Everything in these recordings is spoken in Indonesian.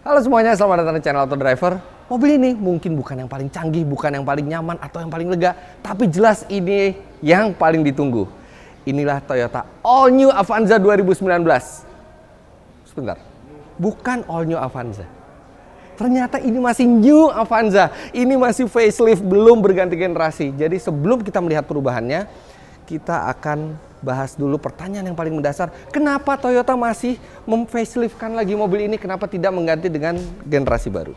Halo semuanya, selamat datang di channel Auto Driver. Mobil ini mungkin bukan yang paling canggih, bukan yang paling nyaman atau yang paling lega, tapi jelas ini yang paling ditunggu. Inilah Toyota All New Avanza 2019. Sebentar, bukan All New Avanza. Ternyata ini masih New Avanza. Ini masih facelift, belum berganti generasi. Jadi sebelum kita melihat perubahannya, kita akan bahas dulu pertanyaan yang paling mendasar. Kenapa Toyota masih memfaceliftkan lagi mobil ini? Kenapa tidak mengganti dengan generasi baru?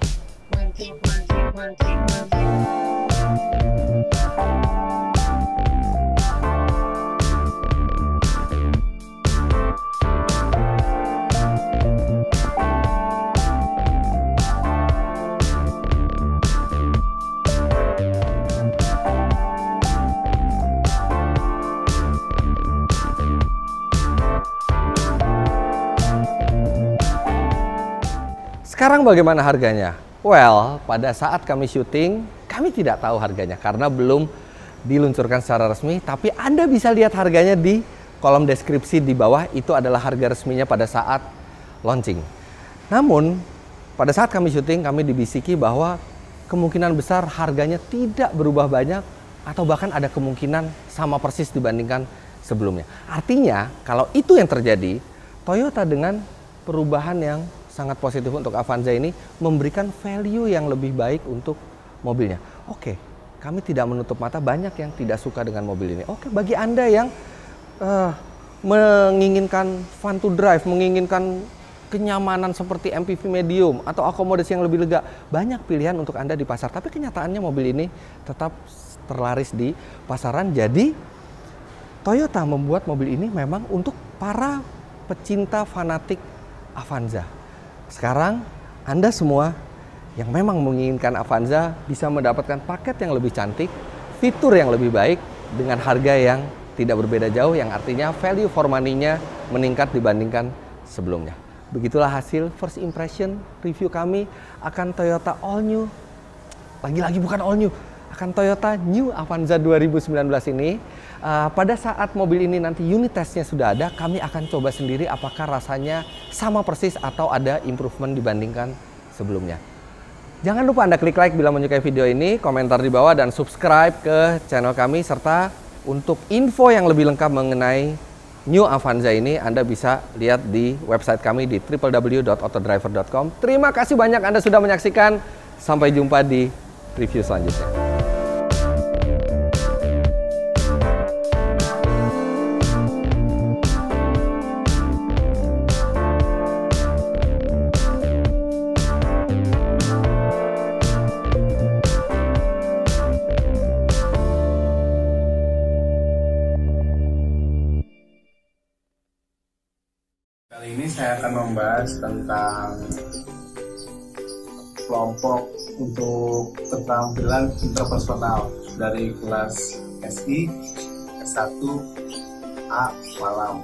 Sekarang bagaimana harganya? Well, pada saat kami syuting, kami tidak tahu harganya karena belum diluncurkan secara resmi. Tapi Anda bisa lihat harganya di kolom deskripsi di bawah. Itu adalah harga resminya pada saat launching. Namun, pada saat kami syuting, kami dibisiki bahwa kemungkinan besar harganya tidak berubah banyak atau bahkan ada kemungkinan sama persis dibandingkan sebelumnya. Artinya, kalau itu yang terjadi, Toyota dengan perubahan yang sangat positif untuk Avanza ini memberikan value yang lebih baik untuk mobilnya. Oke, kami tidak menutup mata banyak yang tidak suka dengan mobil ini. Oke, bagi Anda yang menginginkan fun to drive, menginginkan kenyamanan seperti MPV medium atau akomodasi yang lebih lega, banyak pilihan untuk Anda di pasar. Tapi kenyataannya mobil ini tetap terlaris di pasaran. Jadi Toyota membuat mobil ini memang untuk para pecinta fanatik Avanza. Sekarang Anda semua yang memang menginginkan Avanza bisa mendapatkan paket yang lebih cantik, fitur yang lebih baik dengan harga yang tidak berbeda jauh, yang artinya value for money-nya meningkat dibandingkan sebelumnya. Begitulah hasil first impression review kami akan Toyota All New, lagi-lagi bukan All New, akan Toyota New Avanza 2019 ini. Pada saat mobil ini nanti unit testnya sudah ada, kami akan coba sendiri apakah rasanya sama persis atau ada improvement dibandingkan sebelumnya. Jangan lupa Anda klik like bila menyukai video ini, komentar di bawah, dan subscribe ke channel kami. Serta untuk info yang lebih lengkap mengenai New Avanza ini, Anda bisa lihat di website kami di www.autodriver.com. Terima kasih banyak Anda sudah menyaksikan. Sampai jumpa di review selanjutnya. Kali ini saya akan membahas tentang kelompok untuk keterampilan interpersonal dari kelas SI, S1, A, malam.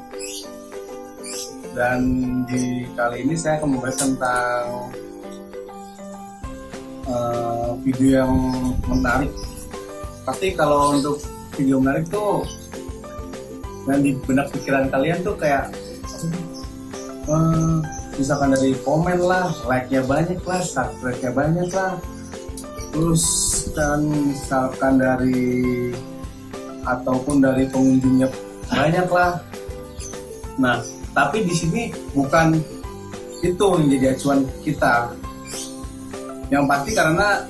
Dan di kali ini saya akan membahas tentang video yang menarik. Pasti kalau untuk video menarik tuh yang di benak pikiran kalian tuh kayak misalkan dari komen lah, like-nya banyak lah, subscribe-nya banyak lah, terus kan misalkan dari ataupun dari pengunjungnya banyak lah. Nah, tapi di sini bukan itu yang jadi acuan kita. Yang pasti karena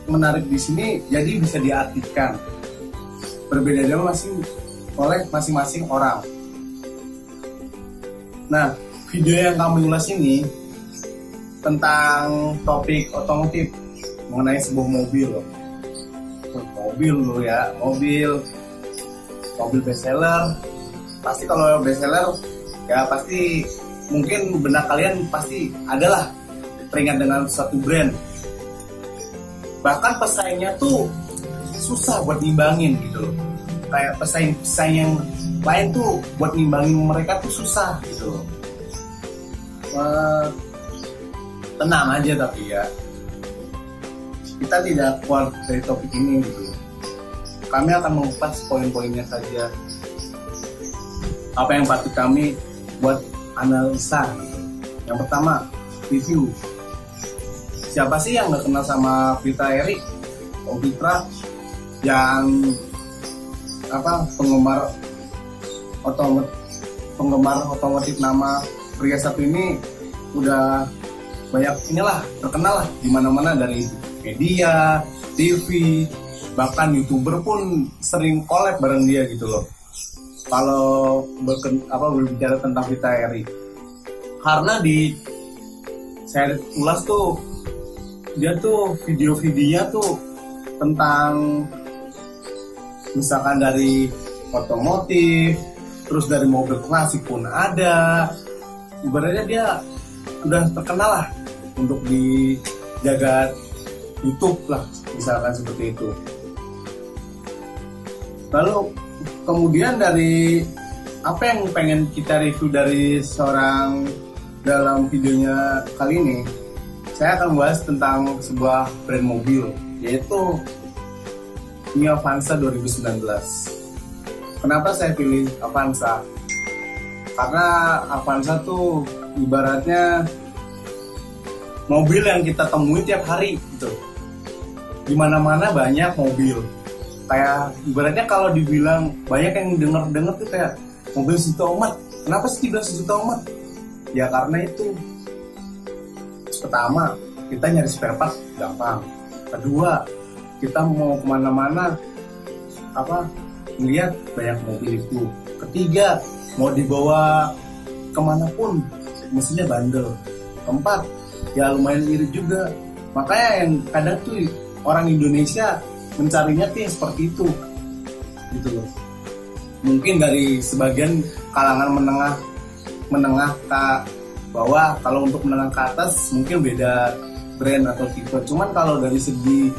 menarik di sini jadi bisa diartikan berbeda-beda oleh masing-masing orang. Nah, video yang kami ulas ini tentang topik otomotif mengenai sebuah mobil loh. Mobil loh ya, mobil bestseller. Pasti kalau bestseller ya pasti mungkin benak kalian pasti adalah teringat dengan suatu brand. Bahkan pesaingnya tuh susah buat nimbangin gitu loh. Kayak pesaing yang lain tuh buat nimbangin mereka tuh susah gitu. Tenang aja tapi ya, kita tidak keluar dari topik ini gitu. Kami akan mengupas poin-poinnya saja. Apa yang patut kami buat analisa gitu. Yang pertama, review. Siapa sih yang nggak kenal sama Fitra Eri? Om Fitra yang penggemar otomotif nama pria satu ini udah banyak terkenal lah di mana-mana, dari media, TV, bahkan YouTuber pun sering collab bareng dia gitu loh. Kalau berbicara tentang Fitra Eri, karena saya ulas tuh, dia tuh video-videonya tuh tentang misalkan dari otomotif, terus dari mobil klasik pun ada. Ibaratnya dia udah terkenal lah untuk di jagat YouTube lah, misalkan seperti itu. Lalu kemudian dari apa yang pengen kita review dari seorang dalam videonya kali ini, saya akan bahas tentang sebuah brand mobil, yaitu Mio Avanza 2019. Kenapa saya pilih Avanza? Karena Avanza tuh ibaratnya mobil yang kita temui tiap hari gitu. Di mana-mana banyak mobil. Kayak ibaratnya kalau dibilang banyak yang denger tuh kayak mobil sejuta umat. Kenapa sih dibilang sejuta umat? Ya karena itu. Pertama, kita nyari spare part gampang. Kedua, kita mau kemana-mana ngeliat banyak mobil itu. Ketiga, mau dibawa kemanapun mestinya bandel. Keempat, ya lumayan irit juga. Makanya yang kadang tuh orang Indonesia mencarinya tuh yang seperti itu gitu loh. Mungkin dari sebagian kalangan menengah ke bawah, kalau untuk menengah ke atas mungkin beda brand atau tipe. Cuman kalau dari segi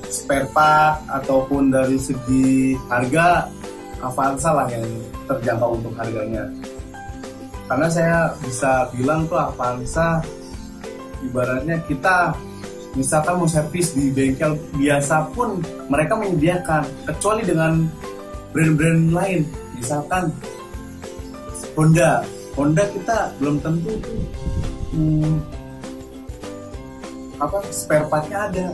spare part ataupun dari segi harga, Avanza lah yang terjangkau untuk harganya. Karena saya bisa bilang tuh Avanza ibaratnya kita misalkan mau servis di bengkel biasa pun mereka menyediakan, kecuali dengan brand-brand lain. Misalkan Honda kita belum tentu spare partnya ada.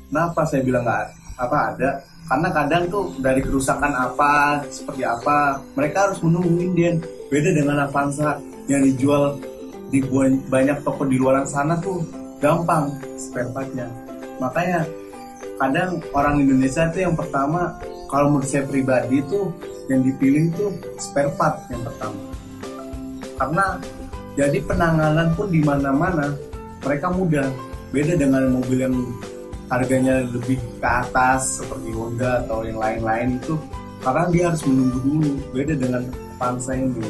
Kenapa saya bilang nggak ada? Karena kadang tuh dari kerusakan seperti apa, mereka harus menungguin dia. Beda dengan Avanza yang dijual di banyak toko di luar sana tuh gampang spare partnya. Makanya kadang orang Indonesia tuh yang pertama, kalau menurut saya pribadi tuh yang dipilih tuh spare part yang pertama. Karena jadi penanganan pun di mana-mana mereka mudah. Beda dengan mobil yang harganya lebih ke atas seperti Honda atau yang lain-lain itu, karena dia harus menunggu dulu. Beda dengan Avanza ini.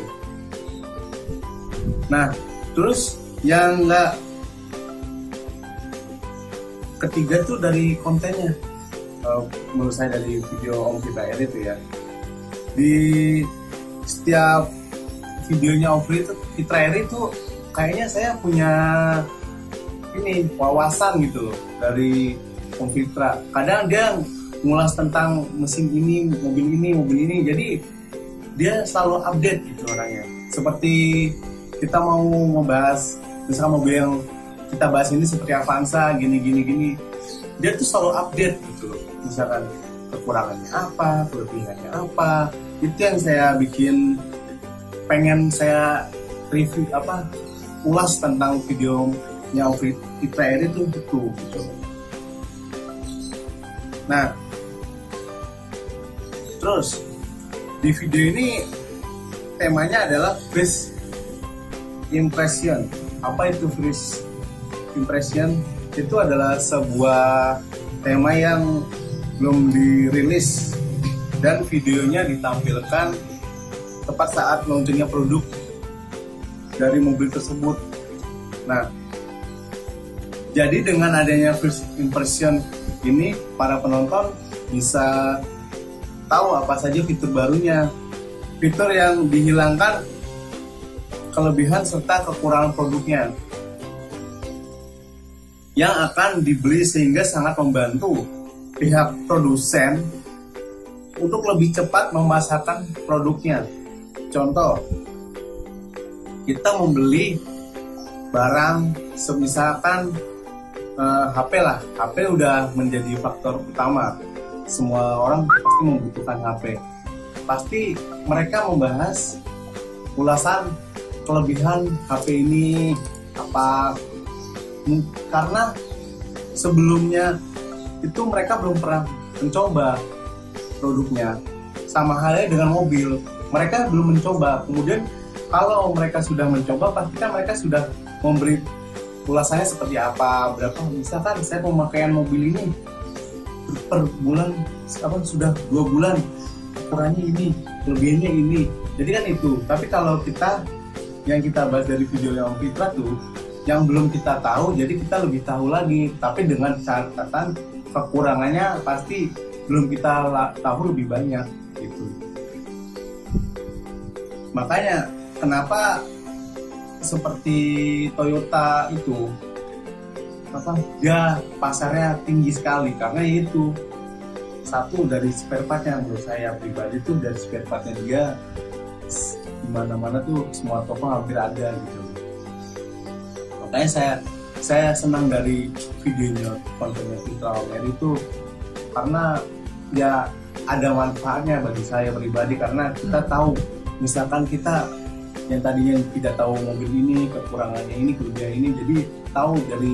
Nah, terus yang ketiga tuh dari kontennya. Menurut saya dari video Om Fitra Eri itu ya, di setiap videonya Om Fitra Eri itu kayaknya saya punya wawasan gitu loh dari Om Fitra. Kadang dia ngulas tentang mesin ini, mobil ini, jadi dia selalu update gitu orangnya. Seperti kita mau membahas misalkan mobil yang kita bahas ini seperti Avanza gini, dia tuh selalu update gitu loh. Misalkan kekurangannya apa, kelebihannya apa. Itu yang saya pengen saya review ulas tentang videonya Om Fitra Eri itu gitu. Nah, terus di video ini temanya adalah first impression. Apa itu first impression? Itu adalah sebuah tema yang belum dirilis dan videonya ditampilkan tepat saat launchingnya produk dari mobil tersebut. Nah, jadi dengan adanya first impression ini, para penonton bisa tahu apa saja fitur barunya, fitur yang dihilangkan, kelebihan serta kekurangan produknya yang akan dibeli, sehingga sangat membantu pihak produsen untuk lebih cepat memasarkan produknya. Contoh, kita membeli barang, semisalkan HP lah, HP udah menjadi faktor utama. Semua orang pasti membutuhkan HP. Pasti mereka membahas ulasan kelebihan HP ini apa, karena sebelumnya itu mereka belum pernah mencoba produknya. Sama halnya dengan mobil, mereka belum mencoba. Kemudian kalau mereka sudah mencoba, pastikan mereka sudah memberi ulasannya seperti apa, berapa. Misalkan saya pemakaian mobil ini per bulan sudah 2 bulan, ukurannya ini, kelebihannya ini. Jadi kan itu. Tapi kalau yang kita bahas dari video yang Fitra tuh, yang belum kita tahu, jadi kita lebih tahu lagi. Tapi dengan catatan kekurangannya pasti belum kita tahu lebih banyak gitu. Makanya kenapa seperti Toyota itu dia pasarnya tinggi sekali, karena itu satu dari spare partnya. Menurut saya pribadi tuh dari spare partnya dia dimana-mana tuh semua toko hampir ada gitu. Makanya saya senang dari videonya kontennya Fitra Omer itu, karena ya ada manfaatnya bagi saya pribadi, karena kita tahu, misalkan kita yang tadinya tidak tahu mobil ini, kekurangannya ini, kelebihan ini, jadi tahu dari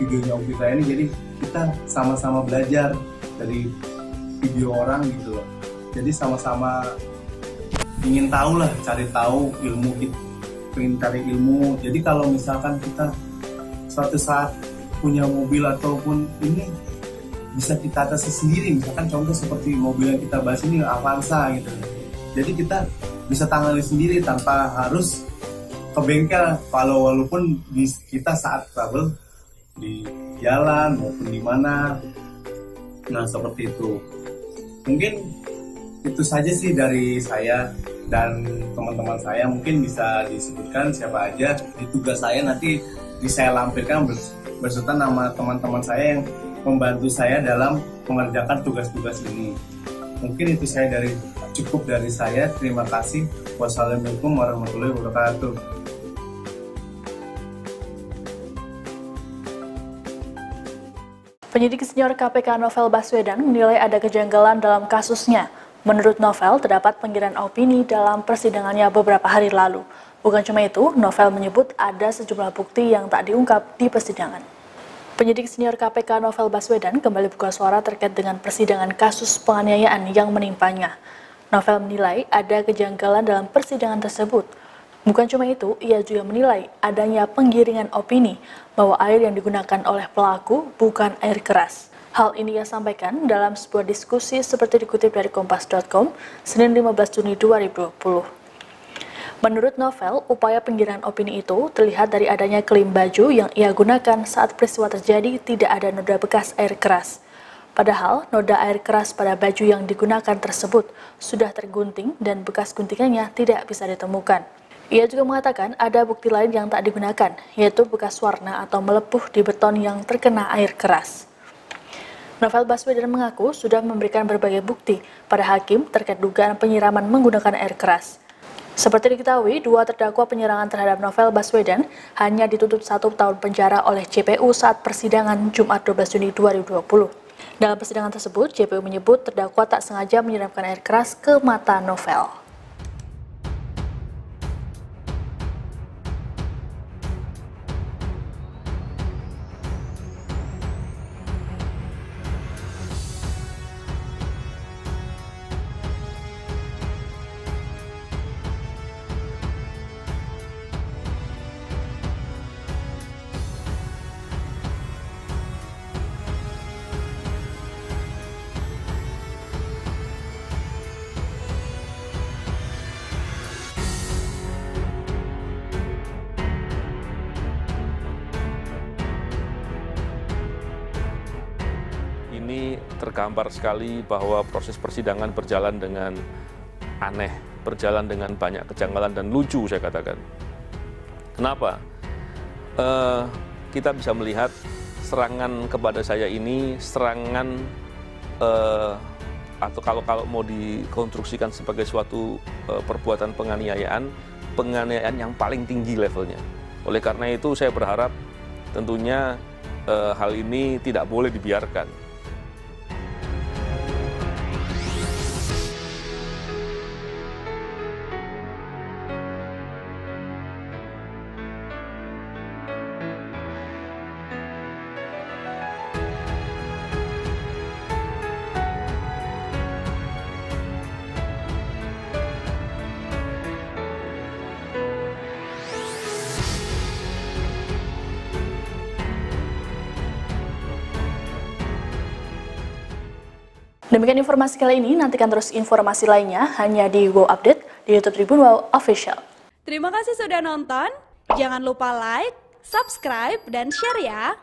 videonya Om Fitra ini, jadi kita sama-sama belajar dari video orang gitu loh. Jadi sama-sama ingin tahu lah, cari tahu ilmu, pengen cari ilmu. Jadi kalau misalkan kita suatu saat punya mobil ataupun ini, bisa kita atasi sendiri. Misalkan contoh seperti mobil yang kita bahas ini, Avanza gitu. Jadi kita bisa tangani sendiri tanpa harus ke bengkel, walaupun kita saat travel di jalan maupun di mana. Nah seperti itu. Mungkin itu saja sih dari saya dan teman-teman saya. Mungkin bisa disebutkan siapa aja. Di tugas saya nanti saya lampirkan beserta nama teman-teman saya yang membantu saya dalam mengerjakan tugas-tugas ini. Mungkin itu cukup dari saya. Terima kasih. Wassalamualaikum warahmatullahi wabarakatuh. Penyidik senior KPK Novel Baswedan menilai ada kejanggalan dalam kasusnya. Menurut Novel, terdapat penggiringan opini dalam persidangannya beberapa hari lalu. Bukan cuma itu, Novel menyebut ada sejumlah bukti yang tak diungkap di persidangan. Penyidik senior KPK Novel Baswedan kembali buka suara terkait dengan persidangan kasus penganiayaan yang menimpanya. Novel menilai ada kejanggalan dalam persidangan tersebut. Bukan cuma itu, ia juga menilai adanya penggiringan opini bahwa air yang digunakan oleh pelaku bukan air keras. Hal ini ia sampaikan dalam sebuah diskusi seperti dikutip dari Kompas.com, Senin 15 Juni 2020. Menurut Novel, upaya penggiringan opini itu terlihat dari adanya klim baju yang ia gunakan saat peristiwa terjadi tidak ada noda bekas air keras. Padahal, noda air keras pada baju yang digunakan tersebut sudah tergunting dan bekas guntingannya tidak bisa ditemukan. Ia juga mengatakan ada bukti lain yang tak digunakan, yaitu bekas warna atau melepuh di beton yang terkena air keras. Novel Baswedan mengaku sudah memberikan berbagai bukti pada hakim terkait dugaan penyiraman menggunakan air keras. Seperti diketahui, dua terdakwa penyerangan terhadap Novel Baswedan hanya dituntut 1 tahun penjara oleh JPU saat persidangan Jumat 12 Juni 2020. Dalam persidangan tersebut, JPU menyebut terdakwa tak sengaja menyiramkan air keras ke mata Novel. Ini tergambar sekali bahwa proses persidangan berjalan dengan aneh, berjalan dengan banyak kejanggalan dan lucu saya katakan. Kenapa? Kita bisa melihat serangan kepada saya ini serangan atau kalau mau dikonstruksikan sebagai suatu perbuatan penganiayaan yang paling tinggi levelnya. Oleh karena itu saya berharap tentunya hal ini tidak boleh dibiarkan. Demikian informasi kali ini, nantikan terus informasi lainnya hanya di Wow Update di YouTube Tribun Wow Official. Terima kasih sudah nonton, jangan lupa like, subscribe, dan share ya!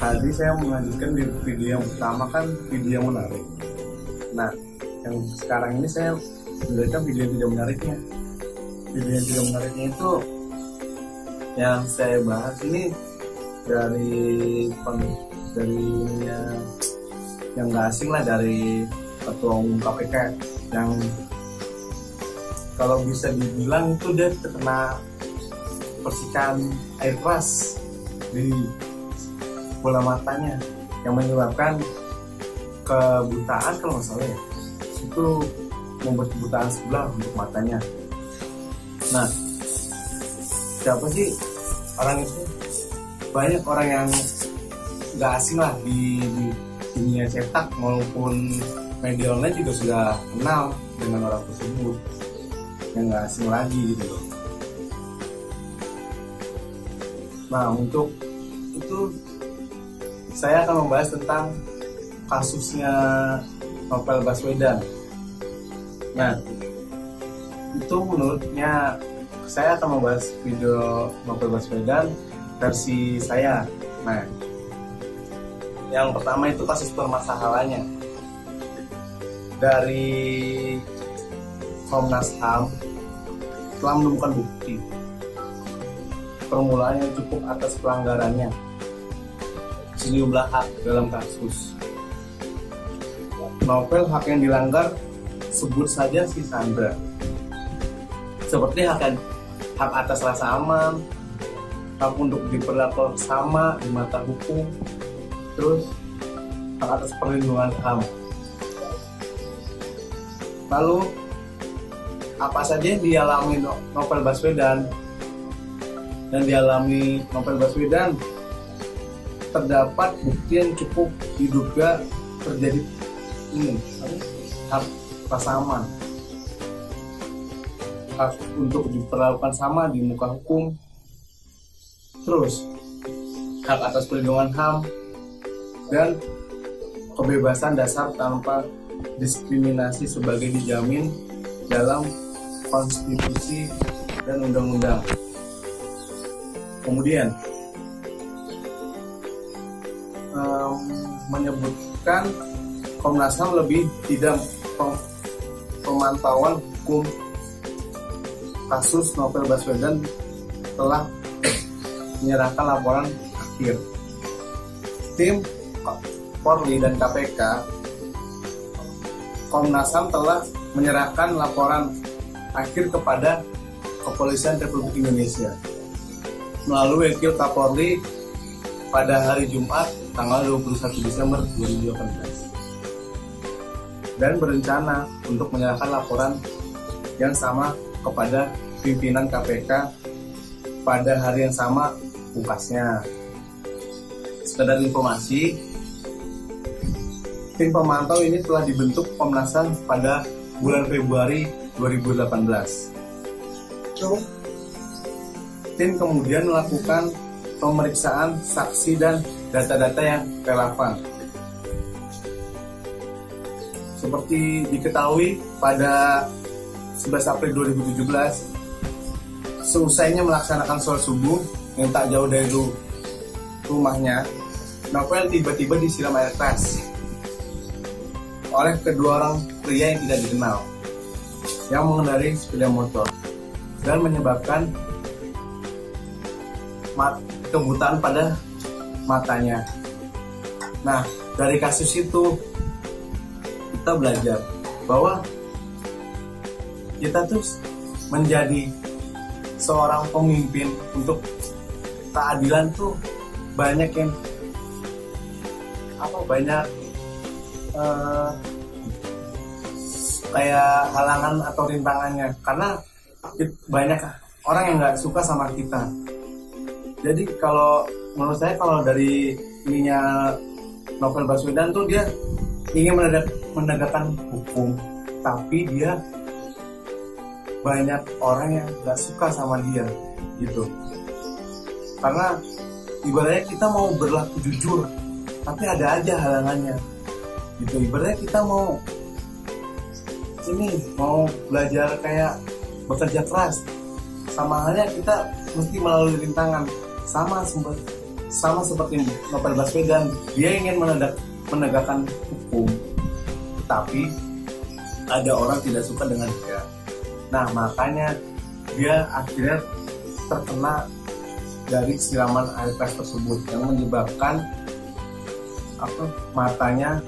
Tadi saya melanjutkan di video yang pertama kan video yang menarik. Nah, yang sekarang ini saya menjadikan video yang tidak menariknya. Video yang tidak menariknya itu yang saya bahas ini dari yang nggak asing lah, dari Ketua Umum KPK yang kalau bisa dibilang itu dia terkena percikan air keras di bola matanya yang menyebabkan kebutaan, kalau nggak salah ya, itu membuat kebutaan sebelah untuk matanya. Nah, siapa sih orang itu? Banyak orang yang nggak asing lah di dunia cetak maupun media online juga sudah kenal dengan orang tersebut, yang nggak asing lagi gitu loh. Nah, untuk itu saya akan membahas tentang kasusnya Novel Baswedan. Nah, itu menurutnya saya akan membahas video Novel Baswedan versi saya. Nah, yang pertama itu kasus permasalahannya. Dari Komnas HAM telah menemukan bukti permulaan yang cukup atas pelanggarannya sejumlah hak dalam kasus. Novel hak yang dilanggar sebut saja si Sandra, seperti hak atas rasa aman, hak untuk diperlakukan sama di mata hukum, terus hak atas perlindungan HAM. Lalu apa saja yang dialami Novel Baswedan? Dan dialami Novel Baswedan, terdapat bukti yang cukup diduga terjadi hak rasa aman, hak untuk diperlakukan sama di muka hukum, terus hak atas perlindungan HAM, dan kebebasan dasar tanpa diskriminasi sebagai dijamin dalam konstitusi dan undang-undang. Kemudian menyebutkan Komnas HAM lebih tidak pemantauan hukum kasus Novel Baswedan telah menyerahkan laporan akhir. Tim Polri dan KPK, Komnas HAM telah menyerahkan laporan akhir kepada Kepolisian Republik Indonesia melalui wakil Kapolri pada hari Jumat tanggal 21 Desember 2018 dan berencana untuk menyerahkan laporan yang sama kepada pimpinan KPK pada hari yang sama pungkasnya. Sekedar informasi, tim pemantau ini telah dibentuk Komnas HAM pada bulan Februari 2018. Tim kemudian melakukan pemeriksaan saksi dan data-data yang relevan. Seperti diketahui pada 11 April 2017, seusainya melaksanakan sholat subuh yang tak jauh dari rumahnya, Novel tiba-tiba disiram air keras oleh kedua orang pria yang tidak dikenal yang mengendarai sepeda motor dan menyebabkan kebutaan pada matanya. Nah, dari kasus itu kita belajar bahwa kita tuh menjadi seorang pemimpin untuk keadilan tuh banyak yang banyak kayak halangan atau rintangannya, karena banyak orang yang nggak suka sama kita. Jadi kalau menurut saya, kalau dari ininya Novel Baswedan tuh, dia ingin menegakkan hukum, tapi dia banyak orang yang nggak suka sama dia gitu. Karena ibaratnya kita mau berlaku jujur, tapi ada aja halangannya gitu. Ibaratnya kita mau belajar kayak bekerja keras, sama halnya kita mesti melalui rintangan. Sama seperti Novel Baswedan, dia ingin menegakkan hukum, tapi ada orang tidak suka dengan dia. Nah, makanya dia akhirnya terkena dari siraman air keras tersebut yang menyebabkan matanya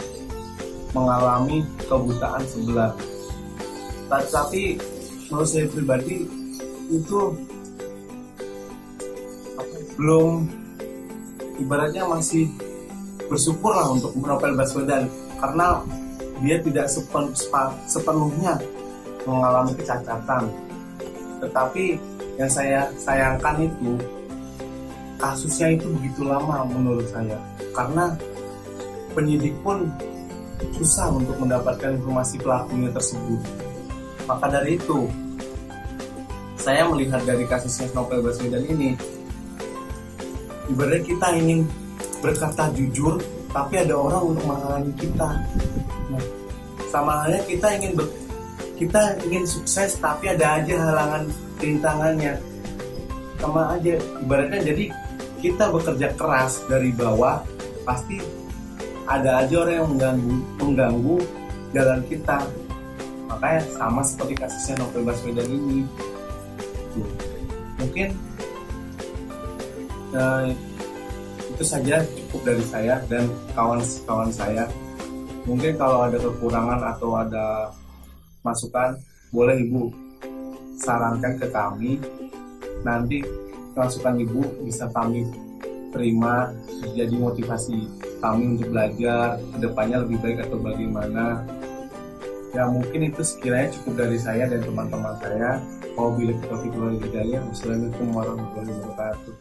mengalami kebutaan sebelah. Tapi menurut saya pribadi itu belum, ibaratnya masih bersyukur lah untuk Novel Baswedan, karena dia tidak sepenuhnya mengalami kecacatan. Tetapi yang saya sayangkan itu kasusnya itu begitu lama menurut saya, karena penyidik pun susah untuk mendapatkan informasi pelakunya tersebut. Maka dari itu, saya melihat dari kasusnya Novel Baswedan ini, ibaratnya kita ingin berkata jujur, tapi ada orang untuk menghalangi kita. Nah, sama halnya kita ingin sukses, tapi ada aja halangan, rintangannya. Sama aja, ibaratnya jadi kita bekerja keras dari bawah, pasti ada aja orang yang mengganggu jalan kita. Makanya sama seperti kasusnya Novel Baswedan ini. Mungkin itu saja, cukup dari saya dan kawan-kawan saya. Mungkin kalau ada kekurangan atau ada masukan, boleh Ibu sarankan ke kami. Nanti masukan Ibu bisa kami terima jadi motivasi kami untuk belajar kedepannya lebih baik atau bagaimana. Ya, mungkin itu sekiranya cukup dari saya dan teman-teman saya. Wabillahi taufiq wal hidayah. Wassalamualaikum warahmatullahi wabarakatuh.